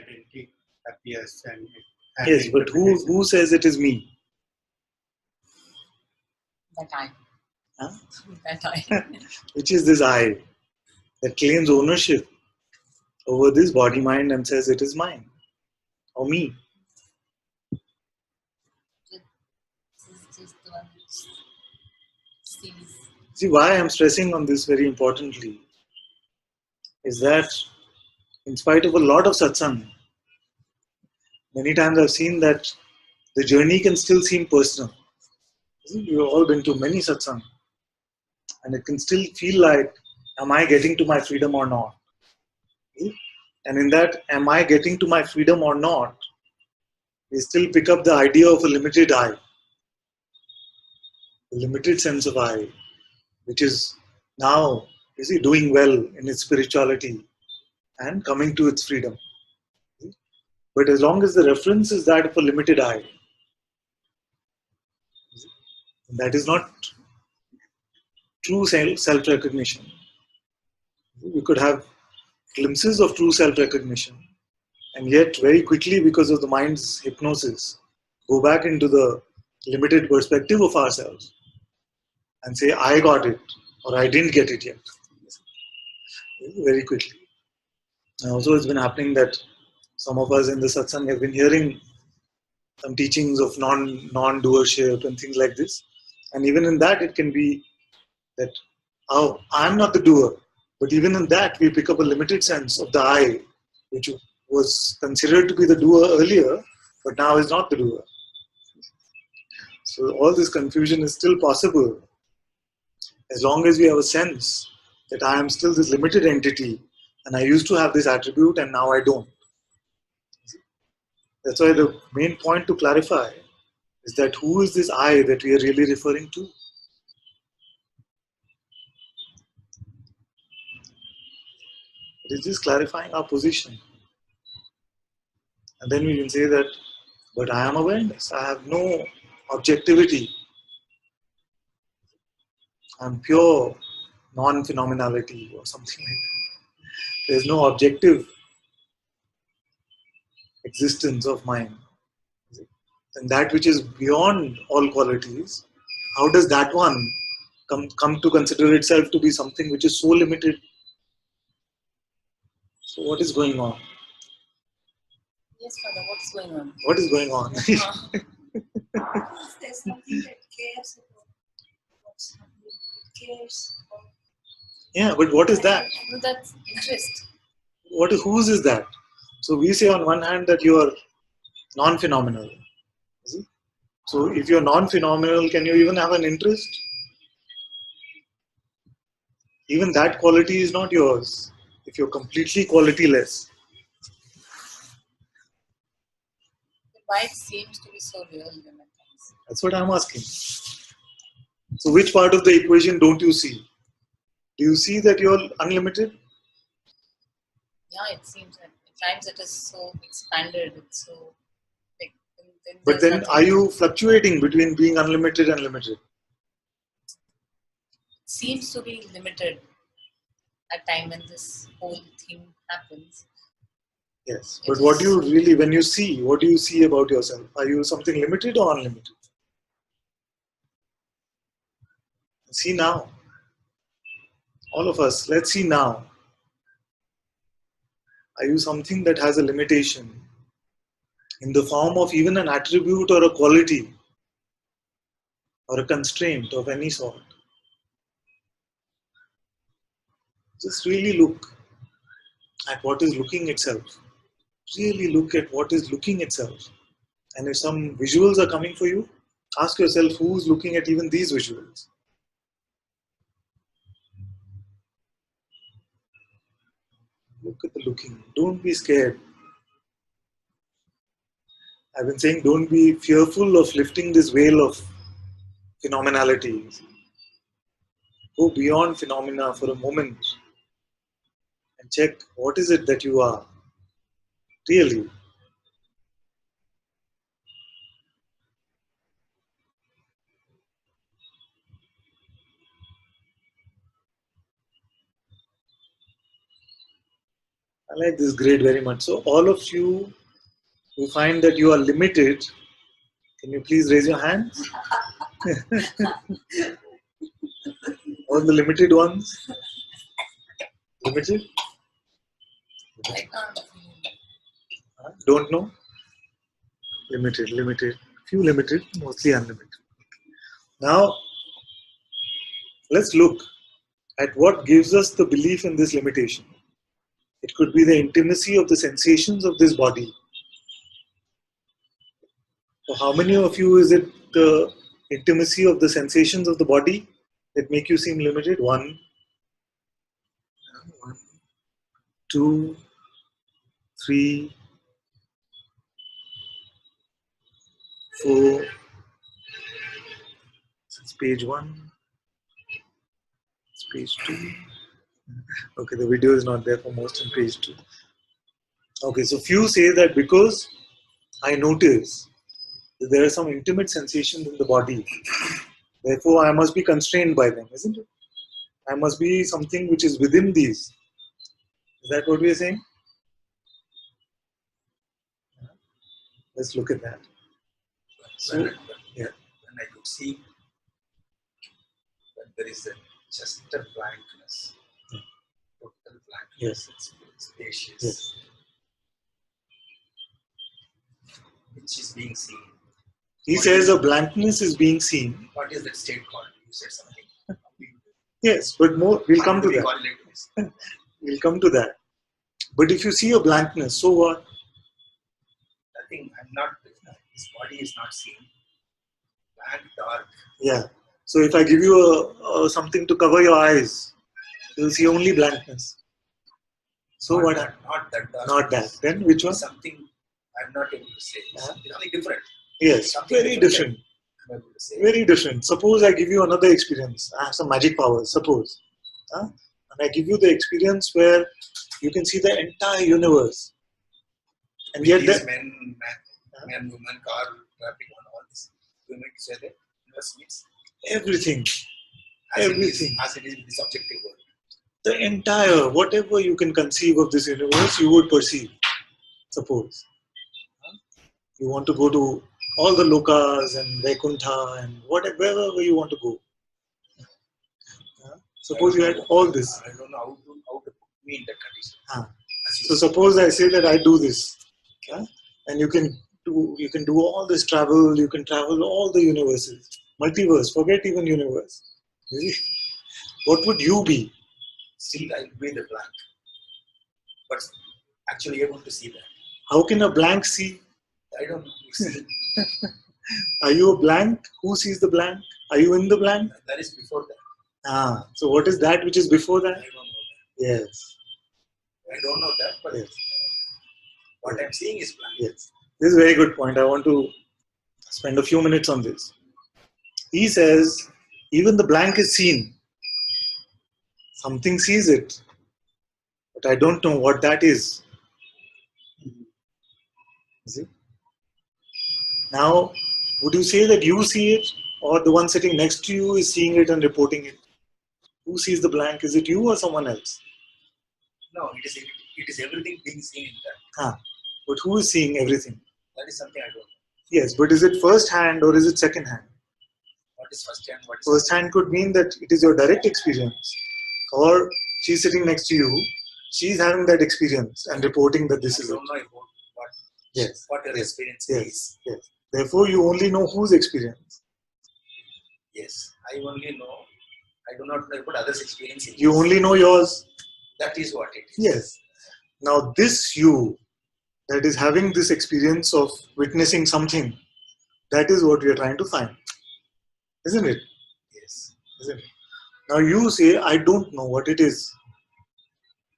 identity appears and Yes, but who says it is me? That I. Huh? That I. Which is this I that claims ownership over this body mind and says it is mine or me. This is just the one which sees. See, why I'm stressing on this very importantly is that in spite of a lot of satsang, many times I've seen that the journey can still seem personal. We've all been to many satsang, and it can still feel like, am I getting to my freedom or not? And in that, am I getting to my freedom or not? We still pick up the idea of a limited I, a limited sense of I, which is now, doing well in its spirituality and coming to its freedom. But as long as the reference is that of a limited I, that is not true self-recognition. We could have glimpses of true self-recognition, and yet very quickly, because of the mind's hypnosis, go back into the limited perspective of ourselves and say, I got it, or I didn't get it yet. Very quickly. And also it's been happening that some of us in the satsang have been hearing some teachings of non-doership and things like this. And even in that, it can be that, oh, I'm not the doer. But even in that, we pick up a limited sense of the I, which was considered to be the doer earlier, but now is not the doer. So all this confusion is still possible as long as we have a sense that I am still this limited entity and I used to have this attribute and now I don't. That's why the main point to clarify is that who is this I that we are really referring to? It is just clarifying our position. And then we can say that, but I am awareness. I have no objectivity. I'm pure non-phenomenality or something like that. There's no objective existence of mind. And that which is beyond all qualities, how does that one come to consider itself to be something which is so limited? So what is going on? Yes, Father, what's going on? What is going on? There's something that cares about what's happening. It cares about. Yeah, but what is that? No, that's interest. Whose is that? So we say on one hand that you are non-phenomenal. So if you're non-phenomenal, can you even have an interest? Even that quality is not yours if you're completely qualityless. Why it seems to be so real in my things? That's what I'm asking. So which part of the equation don't you see? Do you see that you're unlimited? Yeah, it seems that at times it is so expanded, it's so like. But then are you fluctuating between being unlimited and limited? It seems to be limited at time when this whole thing happens. Yes, but what do you really, when you see, what do you see about yourself? Are you something limited or unlimited? See now. All of us, let's see now. Are you something that has a limitation in the form of even an attribute or a quality or a constraint of any sort? Just really look at what is looking itself. Really look at what is looking itself. And if some visuals are coming for you, ask yourself who's looking at even these visuals. Look at the looking. Don't be scared. I've been saying don't be fearful of lifting this veil of phenomenality. Go beyond phenomena for a moment and check what is it that you are really. I like this grade very much. So all of you who find that you are limited, can you please raise your hands? All the limited ones? Limited? I can't. Don't know? Limited, limited. Few limited, mostly unlimited. Now, let's look at what gives us the belief in this limitation. It could be the intimacy of the sensations of this body. For how many of you is it the intimacy of the sensations of the body that make you seem limited? One, two, three, four. It's page one. It's page two. Okay, the video is not there for most on page two. Okay, so few say that because I notice that there are some intimate sensations in the body, therefore I must be constrained by them, isn't it? I must be something which is within these. Is that what we are saying? Let's look at that. So, yeah. When I could see that there is just a blankness, total blankness, Yes. it's spacious, Yes. which is being seen. He says a blankness is being seen. What is that state called? You said something. Yes, but more we'll come to How do we that. correlate this? We'll come to that. But if you see a blankness, so what? Nothing. I'm not. His body is not seen. Blank, dark. Yeah. So if I give you a something to cover your eyes, you'll see only blankness. So not what? That, not that dark. Not that. Then which one? Something I'm not able to say. Something different. Yes, Something very different. I'm able to say. Very different. Suppose I give you another experience. I have some magic powers. Suppose, and I give you the experience where you can see the entire universe, and yet These the, men, women, car, traffic, and all this. You make say that universe means everything, as everything, as it is with the subjective world. the entire whatever you can conceive of this universe, you would perceive. Suppose you want to go to all the lokas and Vaikuntha and wherever you want to go. Suppose you had all this. I don't know how to put me in that condition. So suppose I say that I do this, and you can do all this travel. You can travel all the universes, multiverse. Forget even universe. You see? What would you be? Still, I'll be the blank, but actually able to see that. How can a blank see? I don't know. You see, Are you a blank? Who sees the blank? Are you in the blank? that is before that. So what is that which is before that? I don't know that. Yes. I don't know that, but Yes. what I'm seeing is blank. Yes. This is a very good point. I want to spend a few minutes on this. He says, even the blank is seen. Something sees it, but I don't know what that is. See? Now, would you say that you see it, or the one sitting next to you is seeing it and reporting it? Who sees the blank? Is it you or someone else? No, it is everything being seen in that. But who is seeing everything? That is something I don't know. Yes, but is it first hand or is it second hand? What is first hand? What is First hand could mean that it is your direct experience, or she's sitting next to you, she's having that experience and reporting that this I is it. don't know about Yes. what your experience Yes. is. Yes. Therefore, you only know whose experience. Yes, I only know. I do not know about others' experience. You only know yours. That is what it is. Yes. Now, this you that is having this experience of witnessing something, that is what we are trying to find. Isn't it? Yes. Isn't it? Now, you say, I don't know what it is.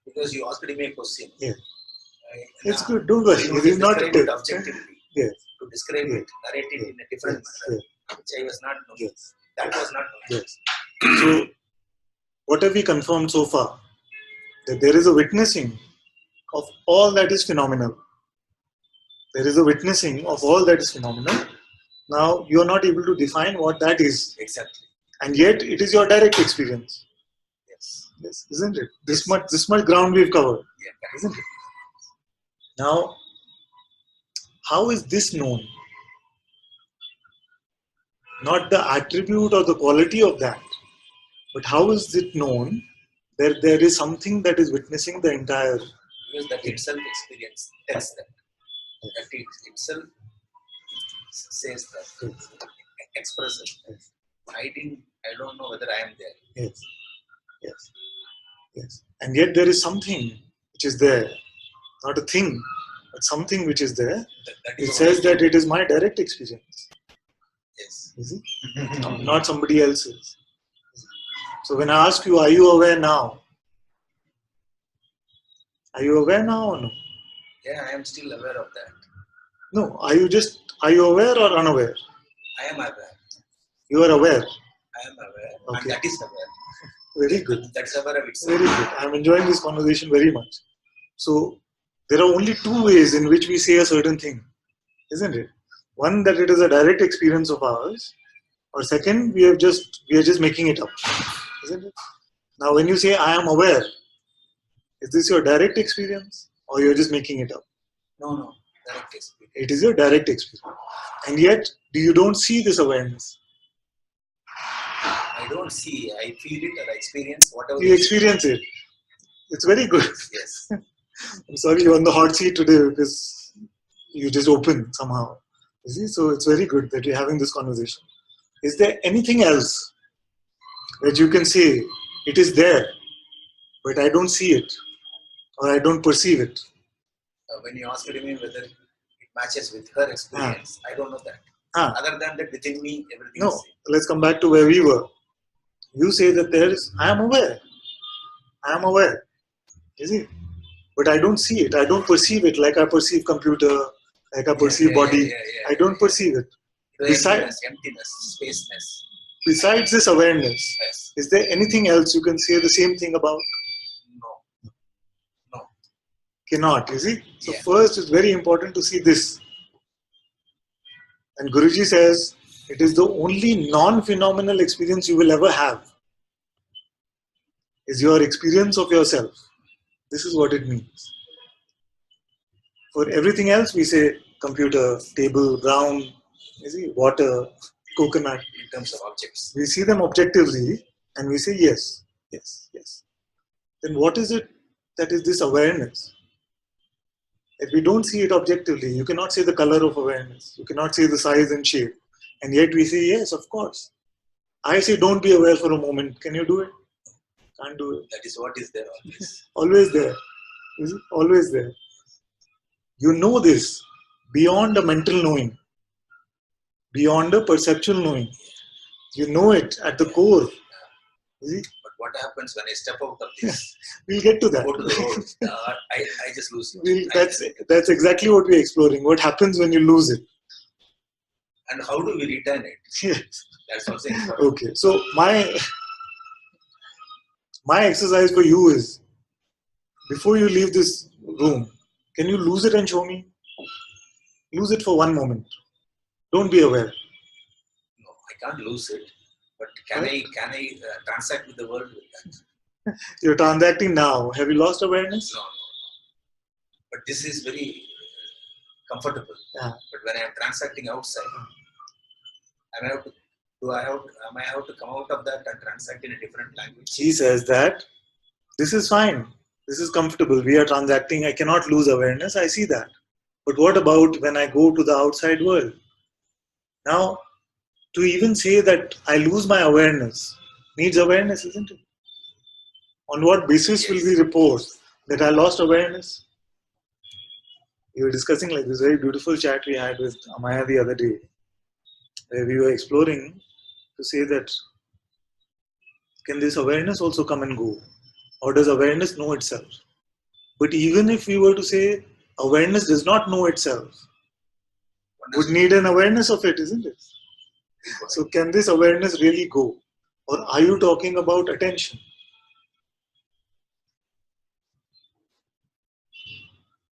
Because you asked me a question. Yeah. It's good. Don't worry. It is not it objectively. Yes. To describe it, narrate it in a different manner, which I was not knowing. Yes. That was not knowing. Yes. So, what have we confirmed so far? That there is a witnessing of all that is phenomenal. There is a witnessing of all that is phenomenal. Now, you are not able to define what that is. Exactly. And yet, it is your direct experience. Yes. Yes, isn't it? This much ground we've covered. Yeah. Isn't it? Now, how is this known? Not the attribute or the quality of that, but how is it known that there is something that is witnessing the entire Because that thing? itself experience tells that. That it itself says that. Expresses. Yes. I don't know whether I am there. Yes, yes, yes. And yet there is something which is there, not a thing, but something which is there. That It is says only that it is my direct experience. yes. Is it? Not somebody else's. So when I ask you, are you aware now? Are you aware now or no? Yeah, I am still aware of that. No. Are you aware or unaware? I am aware. You are aware. I am aware. Okay. And that is aware. Very good. That's aware of itself. Very good. I'm enjoying this conversation very much. So there are only two ways in which we say a certain thing, isn't it? One, that it is a direct experience of ours, or second, we are just making it up, isn't it? Now, when you say I am aware, is this your direct experience, or you're just making it up? No. Direct experience. It is your direct experience, and yet you don't see this awareness. I don't see. I feel it or I experience whatever. You experience it. It's very good. Yes. I'm sorry you're on the hot seat today because you just open somehow. You see, so it's very good that we're having this conversation. Is there anything else that you can say it is there, but I don't see it or I don't perceive it? When you asked me whether it matches with her experience, I don't know that. Other than that, within me, everything No, is same. let's come back to where we were. You say that there is, I am aware. I am aware. You see? But I don't see it. I don't perceive it like I perceive computer, like I perceive body. I don't perceive it. Emptiness, spaceness. Besides this awareness, Yes. is there anything else you can say the same thing about? No. Cannot, you see? So Yeah. first, it's very important to see this. And Guruji says, it is the only non-phenomenal experience you will ever have. Is your experience of yourself. This is what it means. For everything else, we say computer, table, brown, you see, water, coconut. In terms of objects. We see them objectively and we say yes, yes, yes. Then what is it that is this awareness? If we don't see it objectively, you cannot say the color of awareness. You cannot say the size and shape. And yet we say yes, of course. I say don't be aware for a moment. Can you do it? Can't do it. That is what is there always. Always there. Is it? Always there. You know this beyond a mental knowing, beyond a perceptual knowing. You know it at the core. See? But what happens when I step out of this? We'll get to that. Go to the road. I just lose it. That's exactly what we're exploring. What happens when you lose it? And how do we return it? Yes. That's also important. Okay. So my exercise for you is, before you leave this room, can you lose it and show me? Lose it for one moment. Don't be aware. No, I can't lose it. But can I transact with the world with that? You're transacting now. Have you lost awareness? No. But this is very comfortable. Yeah. But when I am transacting outside, am I have to come out of that and transact in a different language? He says that this is fine. This is comfortable. We are transacting. I cannot lose awareness. I see that. But what about when I go to the outside world? Now, to even say that I lose my awareness needs awareness, isn't it? On what basis will we report that I lost awareness? We were discussing like this very beautiful chat we had with Amaya the other day, where we were exploring to say that can this awareness also come and go? Or does awareness know itself? But even if we were to say awareness does not know itself, would need an awareness of it, isn't it? So can this awareness really go? Or are you talking about attention?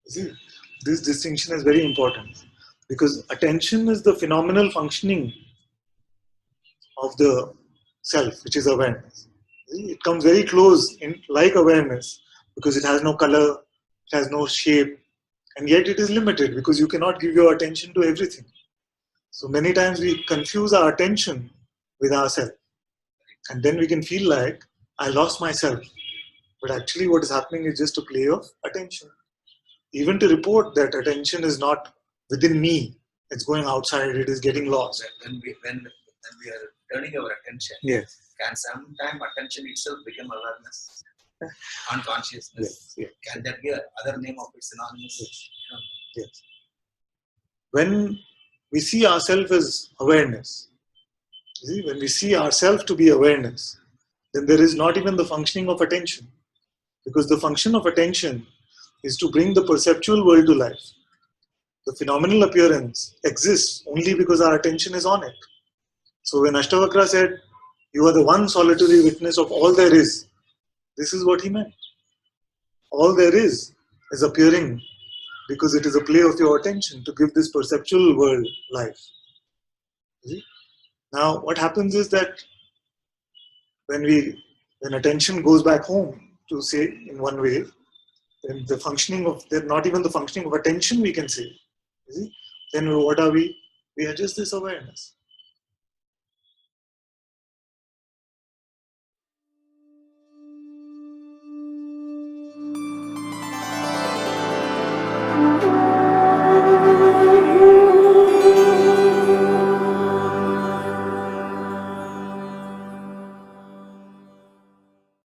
See, this distinction is very important because attention is the phenomenal functioning of the self, which is awareness. See, it comes very close in like awareness because it has no color, it has no shape, And yet it is limited because you cannot give your attention to everything. So many times we confuse our attention with ourselves. And then we can feel like, I lost myself. But actually what is happening is just a play of attention. Even to report that attention is not within me, it's going outside, it is getting lost. When we are turning our attention, Yes. can sometime attention itself become awareness? Unconsciousness. Yes. Can that be other name of it synonymous? Yes. You know, Yes. When we see ourselves as awareness, see, when we see ourselves to be awareness, then there is not even the functioning of attention. Because the function of attention is to bring the perceptual world to life. The phenomenal appearance exists only because our attention is on it. So when Ashtavakra said, you are the one solitary witness of all there is, this is what he meant. All there is appearing because it is a play of your attention to give this perceptual world life. See? Now what happens is that when attention goes back home, to say in one way, then the functioning of, not even the functioning of attention we can say. See? Then what are we? We are just this awareness.